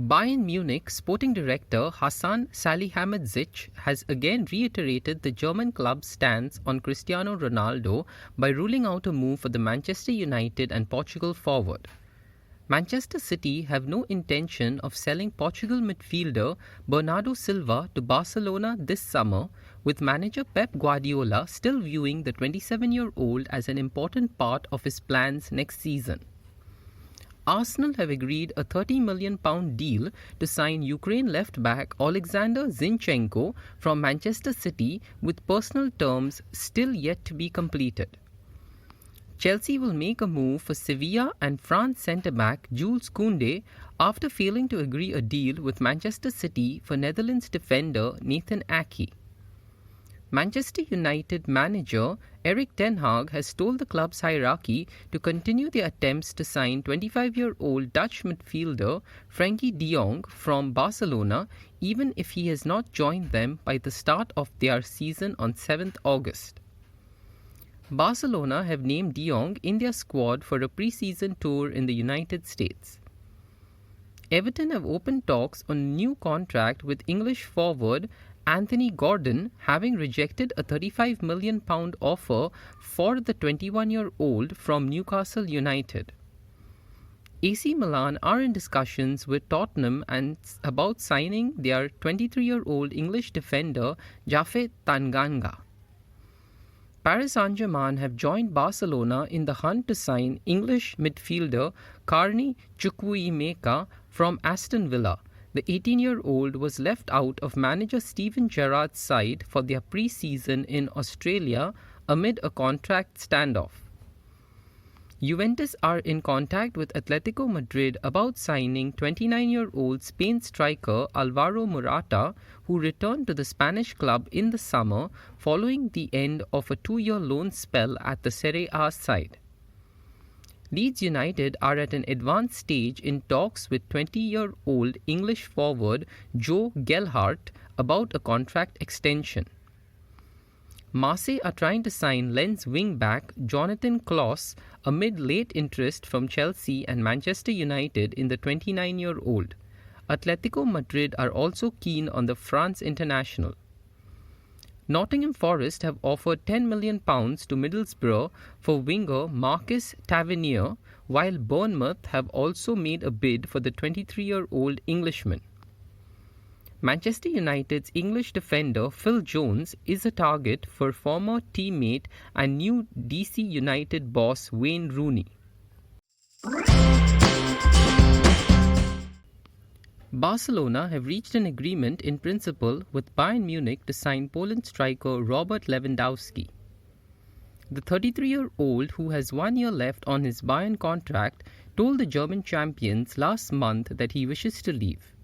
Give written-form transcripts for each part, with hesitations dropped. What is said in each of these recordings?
Bayern Munich sporting director Hasan Salihamidzic has again reiterated the German club's stance on Cristiano Ronaldo by ruling out a move for the Manchester United and Portugal forward. Manchester City have no intention of selling Portugal midfielder Bernardo Silva to Barcelona this summer, with manager Pep Guardiola still viewing the 27-year-old as an important part of his plans next season. Arsenal have agreed a £30 million deal to sign Ukraine left-back Oleksandr Zinchenko from Manchester City, with personal terms still yet to be completed. Chelsea will make a move for Sevilla and France centre-back Jules Kounde after failing to agree a deal with Manchester City for Netherlands defender Nathan Ake. Manchester United manager Erik ten Hag has told the club's hierarchy to continue their attempts to sign 25-year-old Dutch midfielder Frenkie de Jong from Barcelona, even if he has not joined them by the start of their season on 7th August. Barcelona have named de Jong in their squad for a pre-season tour in the United States. Everton have opened talks on a new contract with English forward Anthony Gordon, having rejected a £35 million offer for the 21-year-old from Newcastle United. AC Milan are in discussions with Tottenham and about signing their 23-year-old English defender Japhet Tanganga. Paris Saint-Germain have joined Barcelona in the hunt to sign English midfielder Carney Chukwuemeka from Aston Villa. The 18-year-old was left out of manager Steven Gerrard's side for their pre-season in Australia amid a contract standoff. Juventus are in contact with Atletico Madrid about signing 29-year-old Spain striker Alvaro Morata, who returned to the Spanish club in the summer following the end of a 2-year loan spell at the Serie A side. Leeds United are at an advanced stage in talks with 20-year-old English forward Joe Gelhardt about a contract extension. Marseille are trying to sign Lens wing-back Jonathan Klaus amid late interest from Chelsea and Manchester United in the 29-year-old. Atletico Madrid are also keen on the France international. Nottingham Forest have offered £10 million to Middlesbrough for winger Marcus Tavernier, while Bournemouth have also made a bid for the 23-year-old Englishman. Manchester United's English defender Phil Jones is a target for former teammate and new DC United boss Wayne Rooney. Barcelona have reached an agreement in principle with Bayern Munich to sign Poland striker Robert Lewandowski. The 33-year-old, who has 1 year left on his Bayern contract, told the German champions last month that he wishes to leave.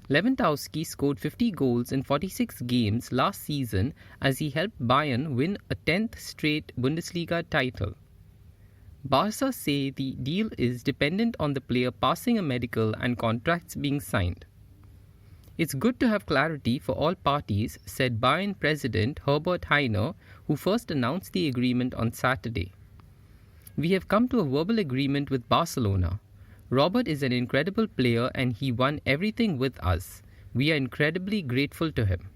Lewandowski scored 50 goals in 46 games last season as he helped Bayern win a 10th straight Bundesliga title. Barca say the deal is dependent on the player passing a medical and contracts being signed. It's good to have clarity for all parties, said Bayern president Herbert Hainer, who first announced the agreement on Saturday. We have come to a verbal agreement with Barcelona. Robert is an incredible player and he won everything with us. We are incredibly grateful to him.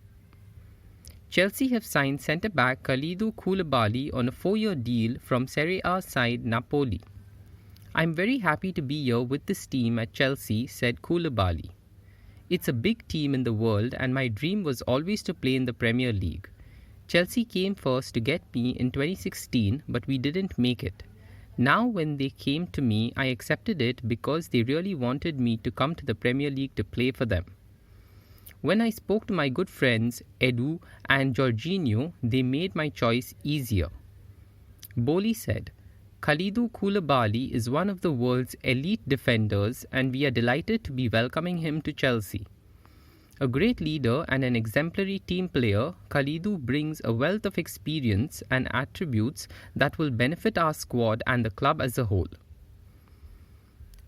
Chelsea have signed centre-back Kalidou Koulibaly on a 4-year deal from Serie A side Napoli. I'm very happy to be here with this team at Chelsea, said Koulibaly. It's a big team in the world and my dream was always to play in the Premier League. Chelsea came first to get me in 2016, but we didn't make it. Now when they came to me, I accepted it because they really wanted me to come to the Premier League to play for them. When I spoke to my good friends Edu and Jorginho, they made my choice easier. Boli said, Kalidou Koulibaly is one of the world's elite defenders and we are delighted to be welcoming him to Chelsea. A great leader and an exemplary team player, Kalidou brings a wealth of experience and attributes that will benefit our squad and the club as a whole.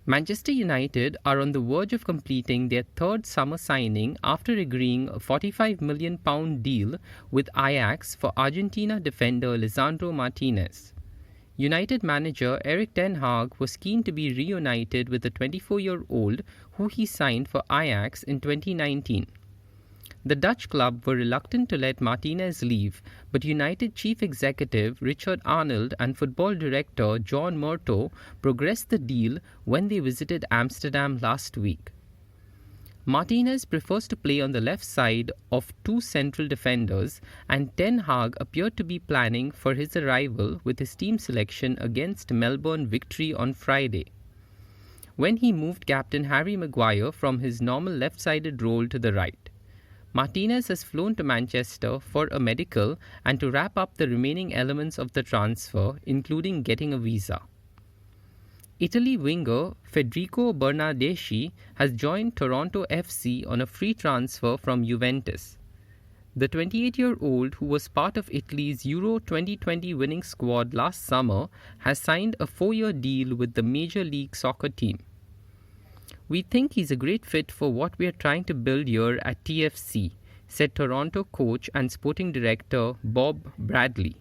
Manchester United are on the verge of completing their third summer signing after agreeing a £45 million deal with Ajax for Argentina defender Lisandro Martinez. United manager Erik ten Hag was keen to be reunited with the 24-year-old who he signed for Ajax in 2019. The Dutch club were reluctant to let Martinez leave, but United chief executive Richard Arnold and football director John Murtough progressed the deal when they visited Amsterdam last week. Martinez prefers to play on the left side of two central defenders, and Ten Hag appeared to be planning for his arrival with his team selection against Melbourne Victory on Friday. When he moved captain Harry Maguire from his normal left-sided role to the right. Martinez has flown to Manchester for a medical and to wrap up the remaining elements of the transfer, including getting a visa. Italy winger Federico Bernardeschi has joined Toronto FC on a free transfer from Juventus. The 28-year-old, who was part of Italy's Euro 2020 winning squad last summer, has signed a 4-year deal with the Major League Soccer team. "We think he's a great fit for what we are trying to build here at TFC," said Toronto coach and sporting director Bob Bradley.